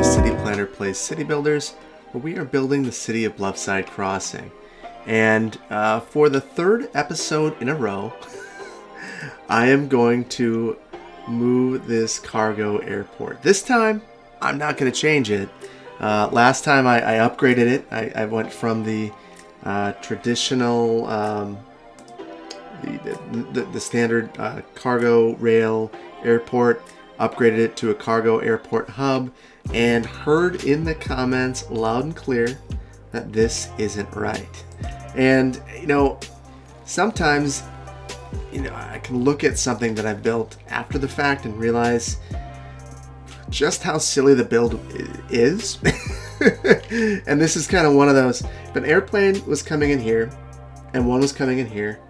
a City Planner Plays City Builders, where we are building the city of Bluffside Crossing. And for the third episode in a row, I am going to move this cargo airport. This time, I'm not going to change it. Last time I upgraded it. I went from the traditional, the standard cargo rail airport, upgraded it to a cargo airport hub, and heard in the comments loud and clear that this isn't right. And, sometimes, I can look at something that I built after the fact and realize just how silly the build is. And this is kind of one of those. If an airplane was coming in here and one was coming in here,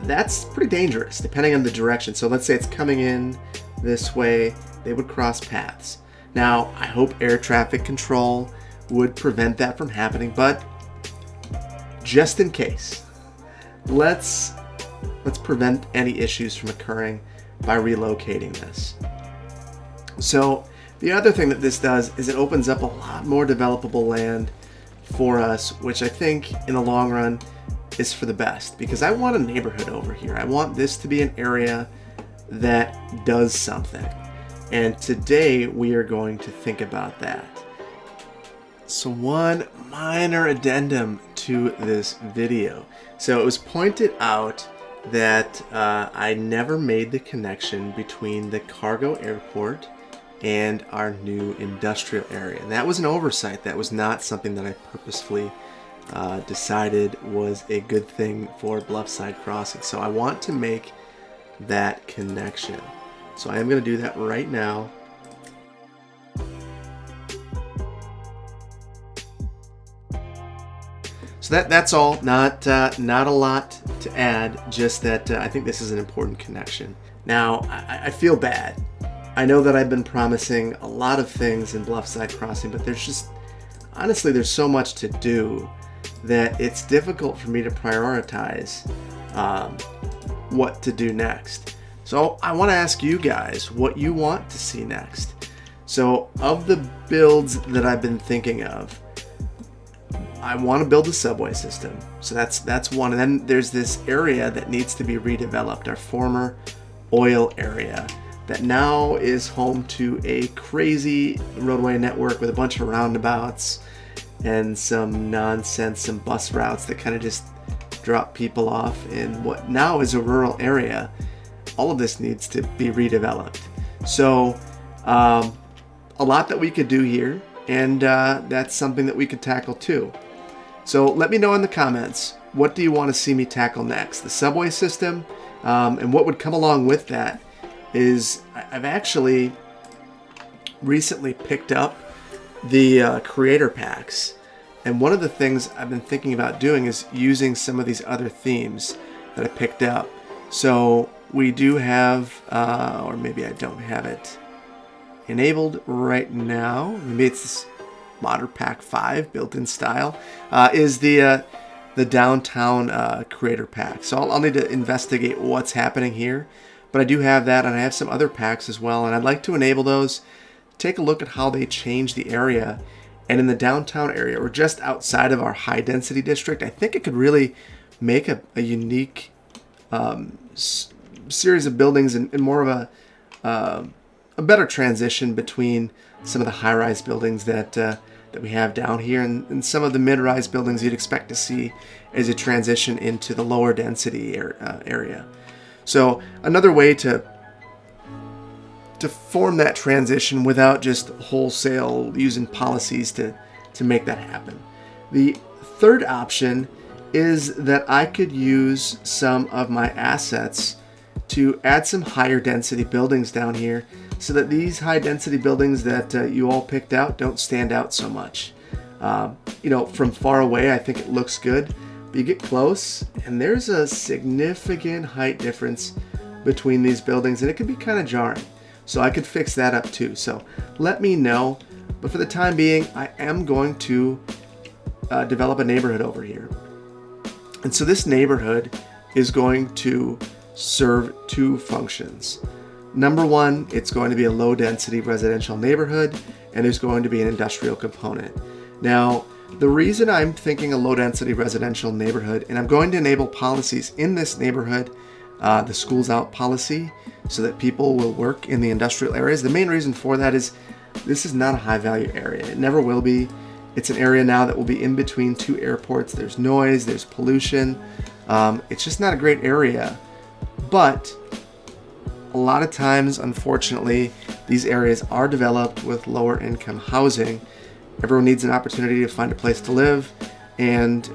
that's pretty dangerous depending on the direction. So let's say it's coming in this way, they would cross paths. Now, I hope air traffic control would prevent that from happening, but just in case, let's prevent any issues from occurring by relocating this. So the other thing that this does is it opens up a lot more developable land for us, which I think in the long run is for the best, because I want a neighborhood over here. I want this to be an area that does something. And today we are going to think about that. So one minor addendum to this video. So it was pointed out that I never made the connection between the cargo airport and our new industrial area. And that was an oversight. That was not something that I purposefully decided was a good thing for Bluffside Crossing. So I want to make that connection. So I am going to do that right now. So that's all. Not a lot to add. Just that I think this is an important connection. Now I feel bad. I know that I've been promising a lot of things in Bluffside Crossing, but honestly, there's so much to do that it's difficult for me to prioritize what to do next. So I want to ask you guys what you want to see next. So of the builds that I've been thinking of, I want to build a subway system. So that's one. And then there's this area that needs to be redeveloped, our former oil area that now is home to a crazy roadway network with a bunch of roundabouts and some nonsense, some bus routes that kind of just drop people off in what now is a rural area. All of this needs to be redeveloped. So a lot that we could do here, and that's something that we could tackle too. So let me know in the comments, what do you want to see me tackle next? The subway system, and what would come along with that is I've actually recently picked up the creator packs. And one of the things I've been thinking about doing is using some of these other themes that I picked up. So we do have, or maybe I don't have it enabled right now. Maybe it's this Modder Pack 5 built-in style, is the downtown creator pack. So I'll need to investigate what's happening here. But I do have that, and I have some other packs as well, and I'd like to enable those. Take a look at how they change the area. And in the downtown area, or just outside of our high-density district, I think it could really make a unique series of buildings and more of a better transition between some of the high-rise buildings that we have down here and some of the mid-rise buildings you'd expect to see as a transition into the lower density area. So another way to form that transition without just wholesale using policies to make that happen. The third option is that I could use some of my assets to add some higher density buildings down here so that these high density buildings that you all picked out don't stand out so much. From far away, I think it looks good, but you get close and there's a significant height difference between these buildings and it can be kind of jarring. So I could fix that up too. So let me know. But for the time being, I am going to develop a neighborhood over here. And so this neighborhood is going to serve two functions. Number one, it's going to be a low density residential neighborhood, and there's going to be an industrial component. Now, the reason I'm thinking a low density residential neighborhood, and I'm going to enable policies in this neighborhood, the schools out policy, so that people will work in the industrial areas. The main reason for that is this is not a high value area. It never will be. It's an area now that will be in between two airports. There's noise, there's pollution. It's just not a great area. But a lot of times, unfortunately, these areas are developed with lower income housing. Everyone needs an opportunity to find a place to live, and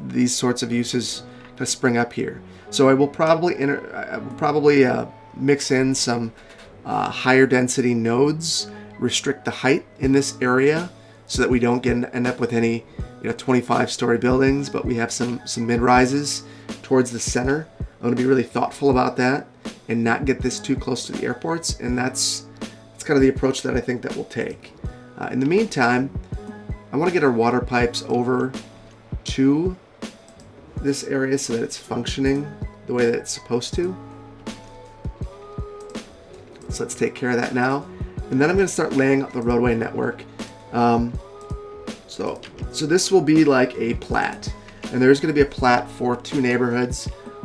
these sorts of uses kind of spring up here. So I will probably mix in some higher density nodes, restrict the height in this area so that we don't end up with any 25-story buildings, but we have some mid-rises towards the center. I'm going to be really thoughtful about that and not get this too close to the airports, and that's kind of the approach that I think that we'll take. In the meantime, I want to get our water pipes over to this area so that it's functioning the way that it's supposed to. So let's take care of that now. And then I'm going to start laying out the roadway network. So this will be like a plat. And there's going to be a plat for two neighborhoods.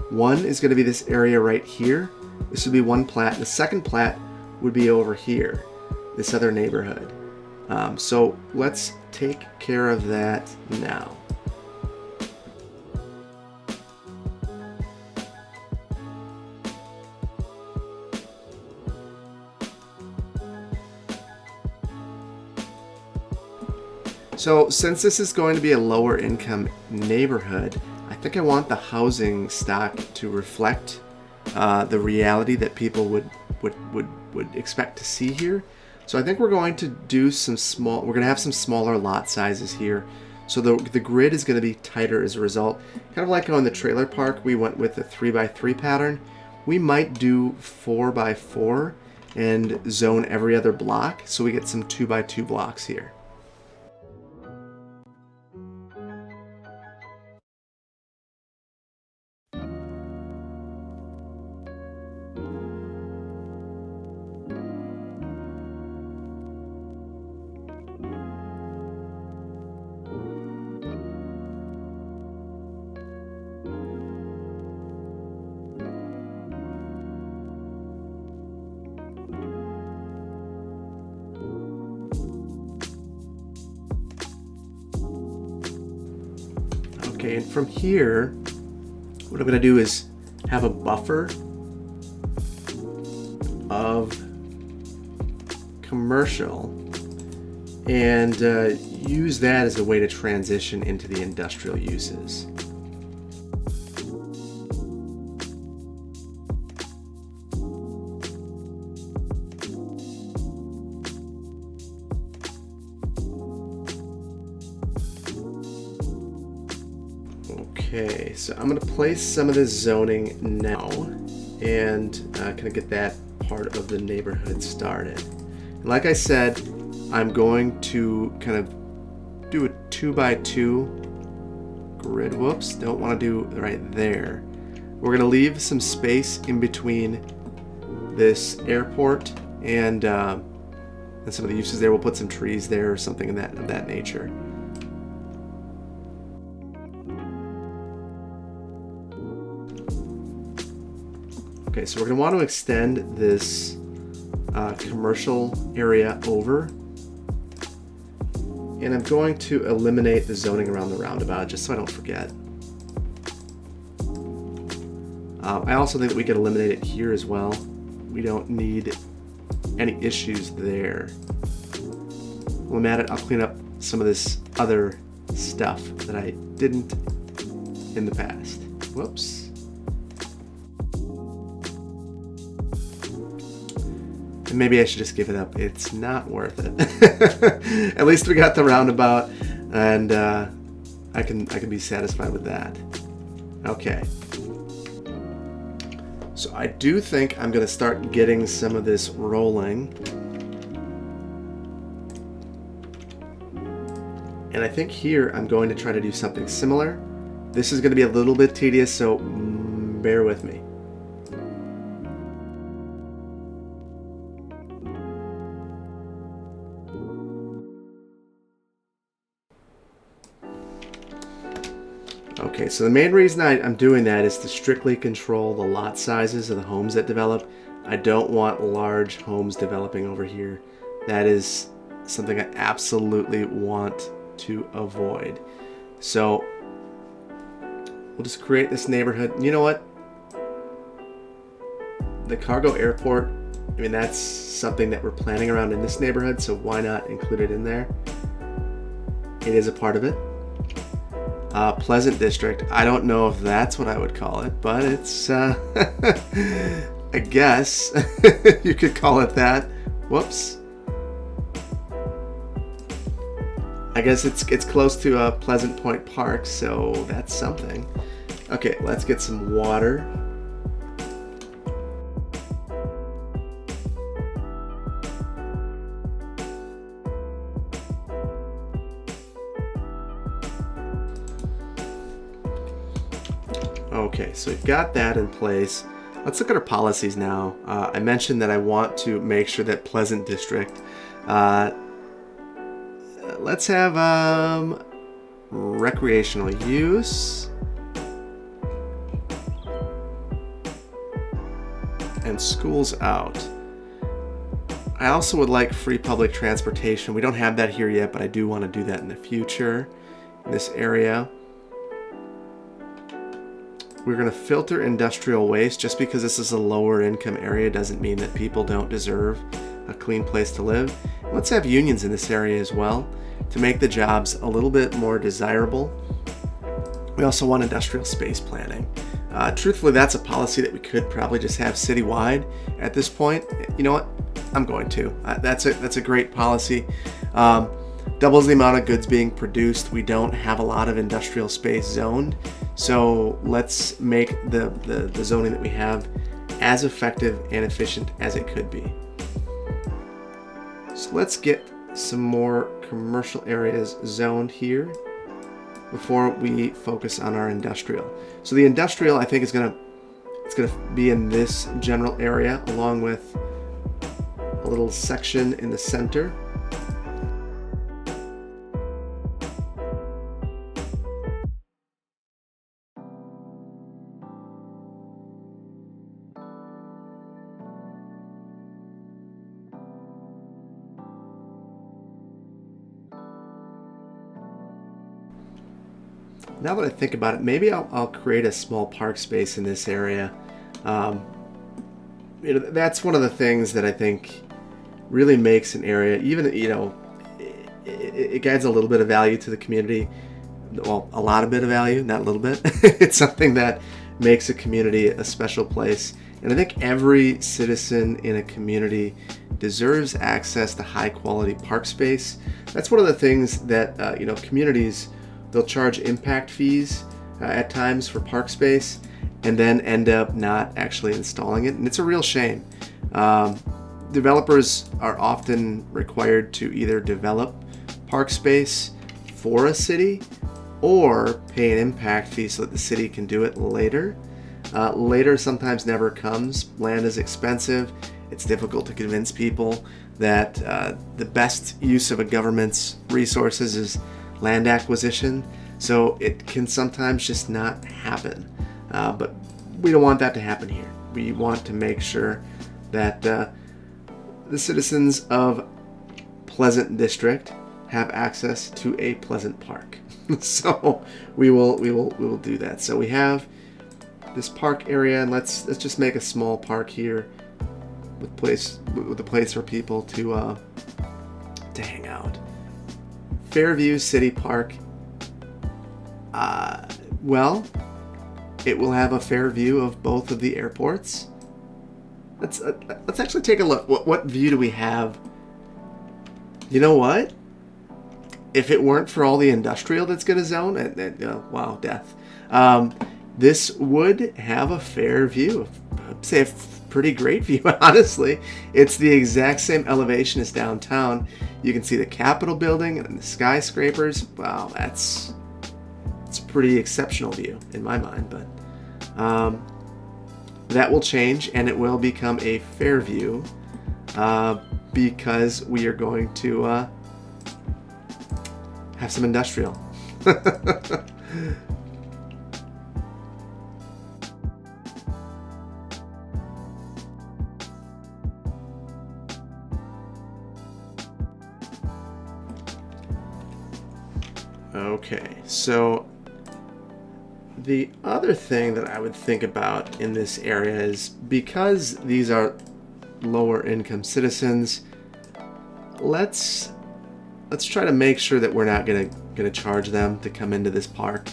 One is going to be this area right here. This would be one plat. The second plat would be over here, this other neighborhood. So let's take care of that now. So since this is going to be a lower income neighborhood, I think I want the housing stock to reflect the reality that people would expect to see here. So I think we're going to do we're going to have some smaller lot sizes here. So the grid is going to be tighter as a result. Kind of like on the trailer park, we went with the 3x3 pattern. We might do 4x4 and zone every other block, so we get some 2x2 blocks here. Okay, and from here, what I'm going to do is have a buffer of commercial and use that as a way to transition into the industrial uses. Okay, so I'm going to place some of this zoning now and kind of get that part of the neighborhood started. And like I said, I'm going to kind of do a 2x2 grid. Whoops, don't want to do right there. We're going to leave some space in between this airport and some of the uses there. We'll put some trees there or something of that nature. Okay, so we're going to want to extend this commercial area over, and I'm going to eliminate the zoning around the roundabout just so I don't forget. I also think that we could eliminate it here as well. We don't need any issues there. While I'm at it, I'll clean up some of this other stuff that I didn't in the past. Whoops. And maybe I should just give it up. It's not worth it. At least we got the roundabout, and I can be satisfied with that. Okay. So I do think I'm going to start getting some of this rolling. And I think here I'm going to try to do something similar. This is going to be a little bit tedious, so bear with me. Okay, so the main reason I'm doing that is to strictly control the lot sizes of the homes that develop. I don't want large homes developing over here. That is something I absolutely want to avoid. So we'll just create this neighborhood. You know what? The cargo airport, I mean, that's something that we're planning around in this neighborhood, so why not include it in there? It is a part of it. Pleasant District, I don't know if that's what I would call it, but it's, I guess you could call it that. Whoops. I guess it's close to Pleasant Point Park, so that's something. Okay, let's get some water. Okay, so we've got that in place. Let's look at our policies now. I mentioned that I want to make sure that Pleasant District, let's have recreational use and schools out. I also would like free public transportation. We don't have that here yet, but I do want to do that in the future in this area. We're going to filter industrial waste. Just because this is a lower income area doesn't mean that people don't deserve a clean place to live. Let's have unions in this area as well to make the jobs a little bit more desirable. We also want industrial space planning. Truthfully, that's a policy that we could probably just have citywide at this point. You know what? I'm going to. That's a great policy. Doubles the amount of goods being produced. We don't have a lot of industrial space zoned, so let's make the zoning that we have as effective and efficient as it could be. So let's get some more commercial areas zoned here before we focus on our industrial. So the industrial, I think, it's gonna be in this general area, along with a little section in the center. Now that I think about it, maybe I'll create a small park space in this area. That's one of the things that I think really makes an area, even, it adds a little bit of value to the community. Well, a lot of bit of value, not a little bit. It's something that makes a community a special place. And I think every citizen in a community deserves access to high quality park space. That's one of the things that, communities, they'll charge impact fees at times for park space and then end up not actually installing it. And it's a real shame. Developers are often required to either develop park space for a city or pay an impact fee so that the city can do it later. Later sometimes never comes. Land is expensive. It's difficult to convince people that the best use of a government's resources is land acquisition. So it can sometimes just not happen. But we don't want that to happen here. We want to make sure that the citizens of Pleasant District have access to a pleasant park. So we will do that. So we have this park area, and let's just make a small park here with a place for people to hang out. Fairview City Park. Well, it will have a fair view of both of the airports. Let's actually take a look. What view do we have? You know what? If it weren't for all the industrial that's going to zone, wow, death. This would have a fair view. I'd say a pretty great view, honestly. It's the exact same elevation as downtown. You can see the Capitol building and the skyscrapers. Wow, it's a pretty exceptional view in my mind, but that will change and it will become a fair view because we are going to have some industrial. Okay, so the other thing that I would think about in this area is, because these are lower income citizens, let's try to make sure that we're not gonna charge them to come into this park.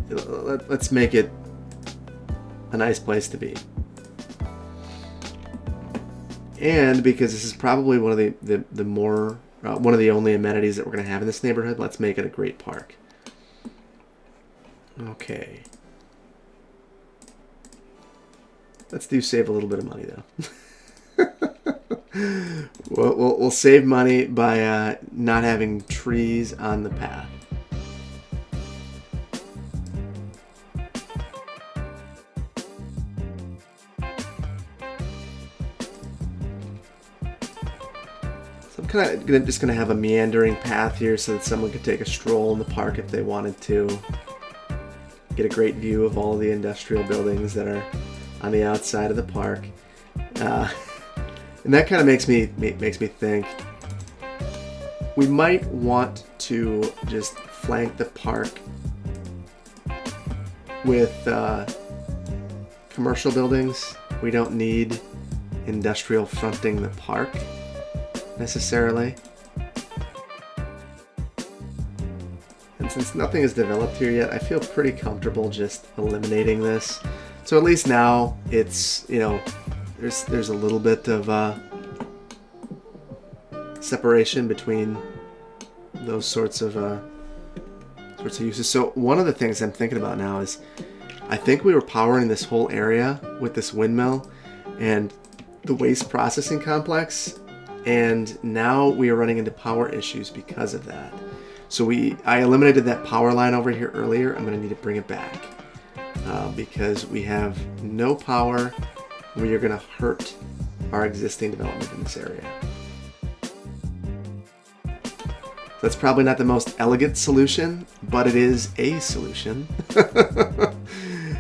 Let's make it a nice place to be. And because this is probably one of the more one of the only amenities that we're going to have in this neighborhood, let's make it a great park. Okay. Let's save a little bit of money though. We'll save money by not having trees on the path. Just gonna have a meandering path here so that someone could take a stroll in the park if they wanted to. Get a great view of all the industrial buildings that are on the outside of the park, and that kind of makes me think we might want to just flank the park with commercial buildings. We don't need industrial fronting the park necessarily. And since nothing is developed here yet, I feel pretty comfortable just eliminating this. So at least now it's, there's a little bit of separation between those sorts of uses. So one of the things I'm thinking about now is, I think we were powering this whole area with this windmill and the waste processing complex, and now we are running into power issues because of that. So I eliminated that power line over here earlier. I'm going to need to bring it back because we have no power. We are going to hurt our existing development in this area. That's probably not the most elegant solution, but it is a solution.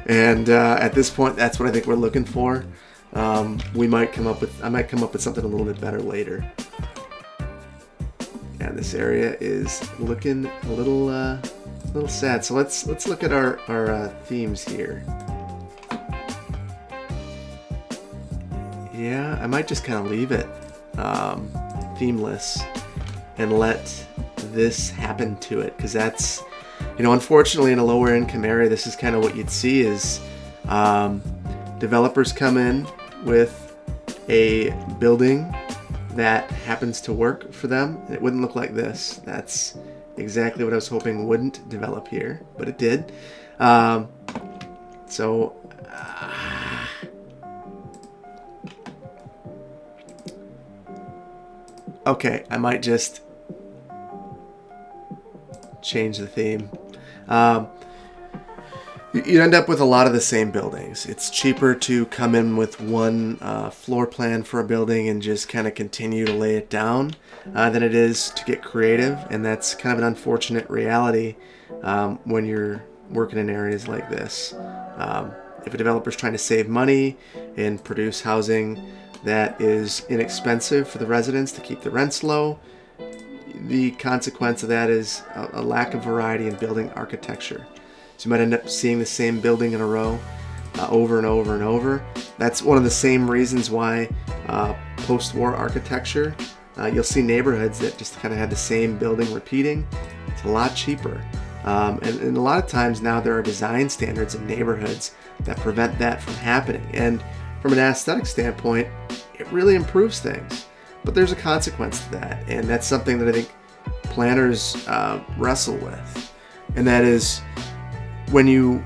And at this point, that's what I think we're looking for. I might come up with something a little bit better later. And this area is looking a little sad. So let's look at our themes here. Yeah, I might just kind of leave it themeless and let this happen to it, because that's, unfortunately in a lower income area, this is kind of what you'd see is developers come in with a building that happens to work for them. It wouldn't look like this. That's exactly what I was hoping wouldn't develop here, but it did. Okay, I might just change the theme. You end up with a lot of the same buildings. It's cheaper to come in with one floor plan for a building and just kind of continue to lay it down than it is to get creative, and that's kind of an unfortunate reality when you're working in areas like this. If a developer's trying to save money and produce housing that is inexpensive for the residents to keep the rents low, the consequence of that is a lack of variety in building architecture. So you might end up seeing the same building in a row over and over and over. That's one of the same reasons why post-war architecture, you'll see neighborhoods that just kind of have the same building repeating. It's a lot cheaper. And a lot of times now there are design standards in neighborhoods that prevent that from happening. And from an aesthetic standpoint, it really improves things. But there's a consequence to that, and that's something that I think planners wrestle with. And that is, when you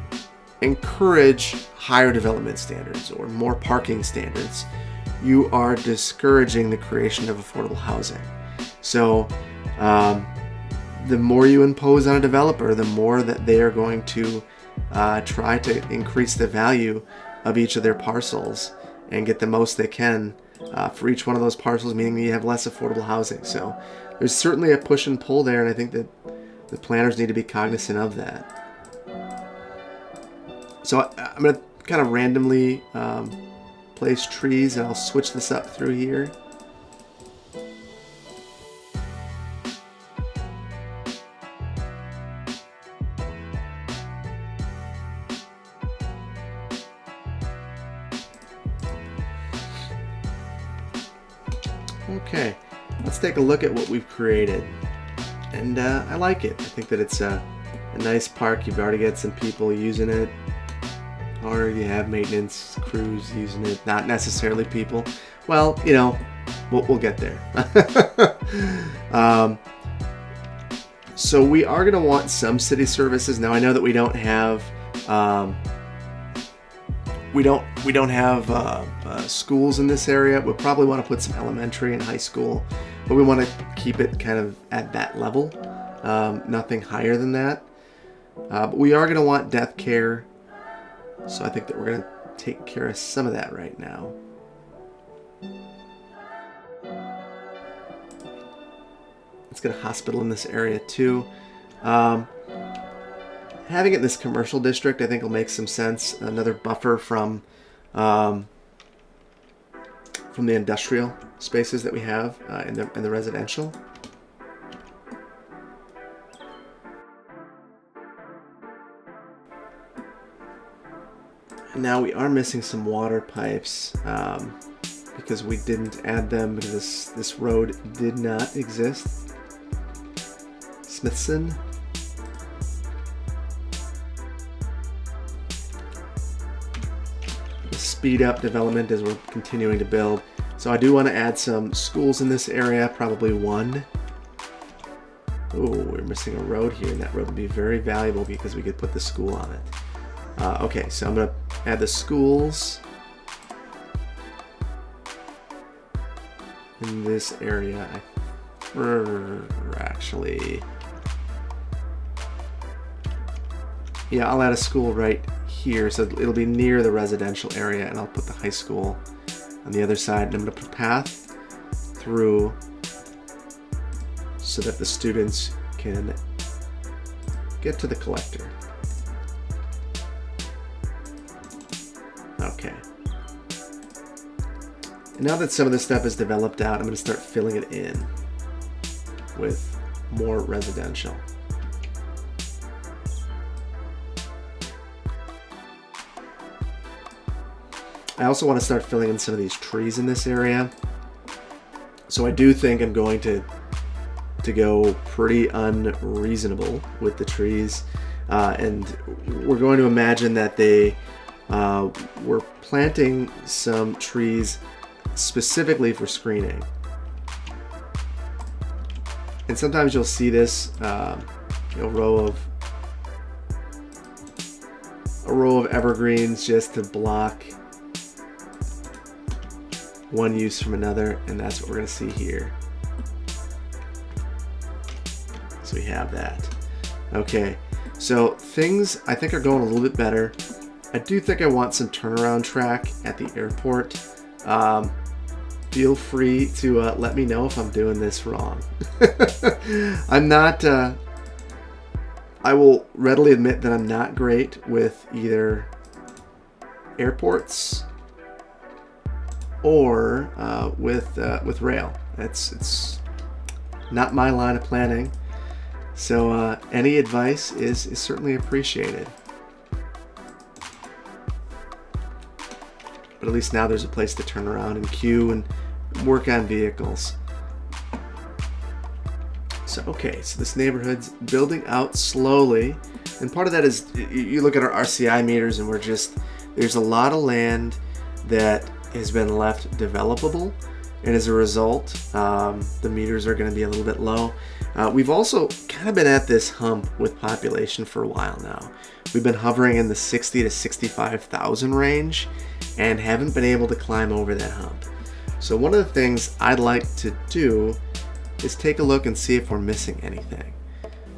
encourage higher development standards or more parking standards, you are discouraging the creation of affordable housing. So the more you impose on a developer, the more that they are going to try to increase the value of each of their parcels and get the most they can for each one of those parcels, meaning that you have less affordable housing. So there's certainly a push and pull there, and I think that the planners need to be cognizant of that. So I'm going to kind of randomly place trees, and I'll switch this up through here. Okay, let's take a look at what we've created. And I like it. I think that it's a nice park. You've already got some people using it. Or you have maintenance crews using it. Not necessarily people. Well, you know, we'll get there. So we are going to want some city services. Now I know that we don't have schools in this area. We'll probably want to put some elementary and high school, but we want to keep it kind of at that level, nothing higher than that. But we are going to want death care, so I think that we're going to take care of some of that right now. Let's get a hospital in this area too. Having it in this commercial district, I think, will make some sense. Another buffer from the industrial spaces that we have in the residential. And now we are missing some water pipes because we didn't add them because this road did not exist. Smithson. Speed up development as we're continuing to build. So I do want to add some schools in this area, probably one. Oh, we're missing a road here, and that road would be very valuable because we could put the school on it. Okay, so I'm going to add the schools in this area. Actually, yeah, I'll add a school right here, so it'll be near the residential area, and I'll put the high school on the other side, and I'm going to put a path through so that the students can get to the collector. Okay. And now that some of this stuff is developed out, I'm going to start filling it in with more residential. I also want to start filling in some of these trees in this area. So I do think I'm going to go pretty unreasonable with the trees. And we're going to imagine that they were planting some trees specifically for screening. And sometimes you'll see this a row of evergreens just to block one use from another, and that's what we're going to see here. So we have that. Okay, so things I think are going a little bit better. I do think I want some turnaround track at the airport. Feel free to let me know if I'm doing this wrong. I'm not, I will readily admit that I'm not great with either airports or with rail. It's not my line of planning. So any advice is certainly appreciated. But at least now there's a place to turn around and queue and work on vehicles. So okay, so this neighborhood's building out slowly, and part of that is you look at our RCI meters, and there's a lot of land that has been left developable, and as a result, the meters are going to be a little bit low. We've also kind of been at this hump with population for a while now. We've been hovering in the 60 to 65,000 range and haven't been able to climb over that hump. So one of the things I'd like to do is take a look and see if we're missing anything.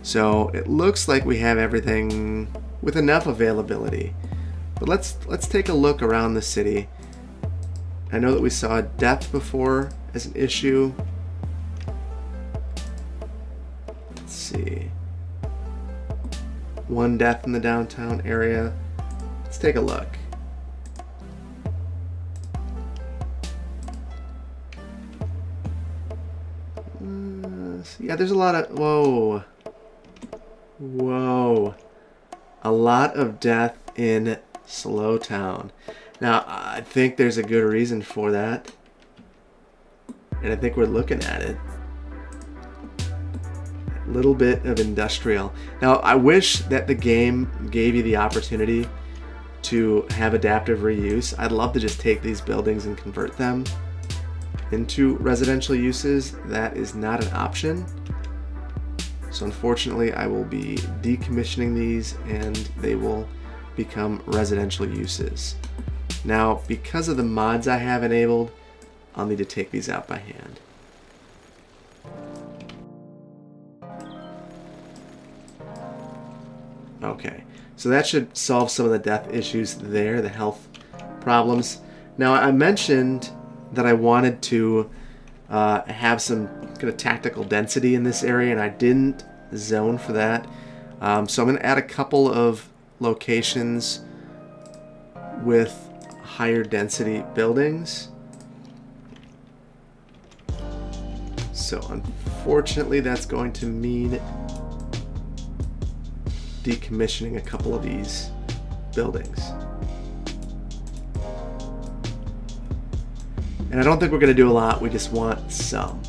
So it looks like we have everything with enough availability. But let's take a look around the city. I know that we saw death before as an issue. Let's see. One death in the downtown area. Let's take a look. Yeah, there's a lot of... Whoa. A lot of death in Slowtown. Now, I think there's a good reason for that. And I think we're looking at it. A little bit of industrial. Now, I wish that the game gave you the opportunity to have adaptive reuse. I'd love to just take these buildings and convert them into residential uses. That is not an option. So unfortunately, I will be decommissioning these and they will become residential uses. Now, because of the mods I have enabled, I'll need to take these out by hand. Okay, so that should solve some of the death issues there, the health problems. Now, I mentioned that I wanted to have some kind of tactical density in this area, and I didn't zone for that. So I'm going to add a couple of locations with higher density buildings. So unfortunately, that's going to mean decommissioning a couple of these buildings. And I don't think we're going to do a lot, we just want some.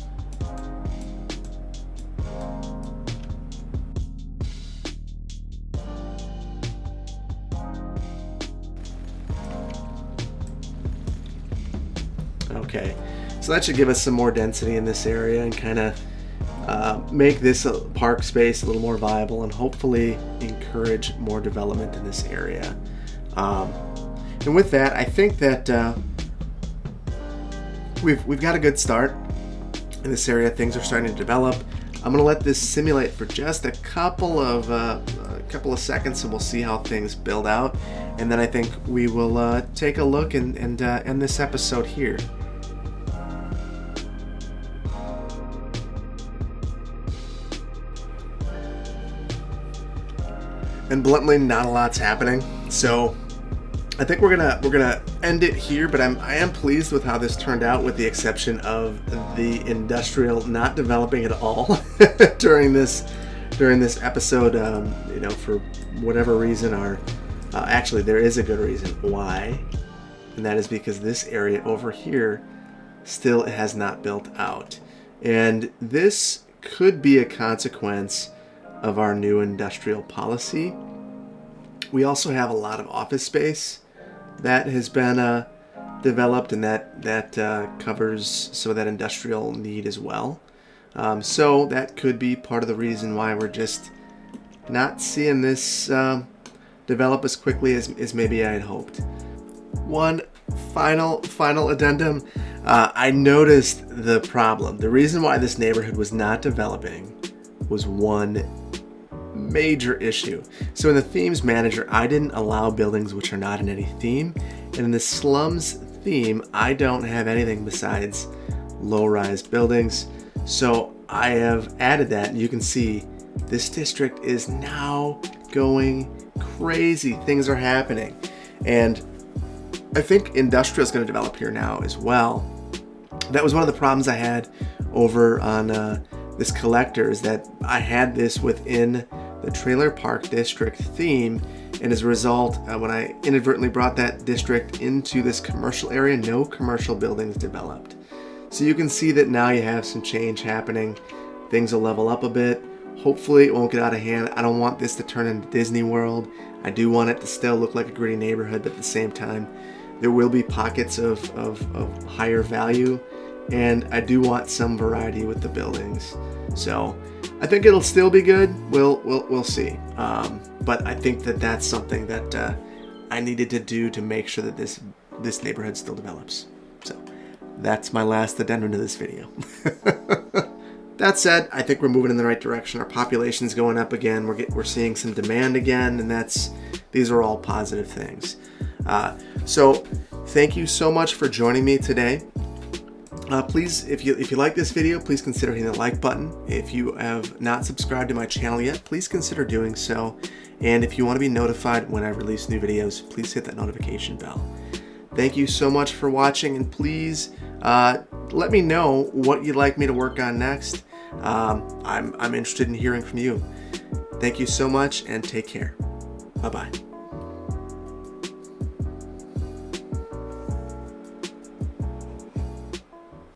Okay, so that should give us some more density in this area and kind of make this park space a little more viable and hopefully encourage more development in this area. And with that, I think that we've got a good start in this area. Things are starting to develop. I'm going to let this simulate for just a couple of seconds, and we'll see how things build out. And then I think we will take a look and end this episode here. And bluntly, not a lot's happening. So I think we're gonna end it here, but I am pleased with how this turned out, with the exception of the industrial not developing at all during this episode. You know, for whatever reason, actually there is a good reason why, and that is because this area over here still has not built out, and this could be a consequence of our new industrial policy. We also have a lot of office space that has been developed, and that covers some of that industrial need as well. So that could be part of the reason why we're just not seeing this develop as quickly as maybe I had hoped. One final addendum. I noticed the problem. The reason why this neighborhood was not developing was one major issue. So in the themes manager, I didn't allow buildings which are not in any theme, and in the slums theme, I don't have anything besides low-rise buildings. So I have added that, and you can see this district is now going crazy. Things are happening, and I think industrial is going to develop here now as well. That was one of the problems I had over on this collector, is that I had this within the trailer park district theme, and as a result, when I inadvertently brought that district into this commercial area, no commercial buildings developed. So you can see that now you have some change happening. Things will level up a bit. Hopefully it won't get out of hand. I don't want this to turn into Disney World. I do want it to still look like a gritty neighborhood, but at the same time, there will be pockets of higher value, and I do want some variety with the buildings. So I think it'll still be good. We'll see. But I think that that's something that I needed to do to make sure that this neighborhood still develops. So that's my last addendum to this video. That said, I think we're moving in the right direction. Our population's going up again. We're seeing some demand again, and these are all positive things. So thank you so much for joining me today. Please, if you like this video, please consider hitting the like button. If you have not subscribed to my channel yet, please consider doing so. And if you want to be notified when I release new videos, please hit that notification bell. Thank you so much for watching, and please let me know what you'd like me to work on next. I'm interested in hearing from you. Thank you so much, and take care. Bye-bye.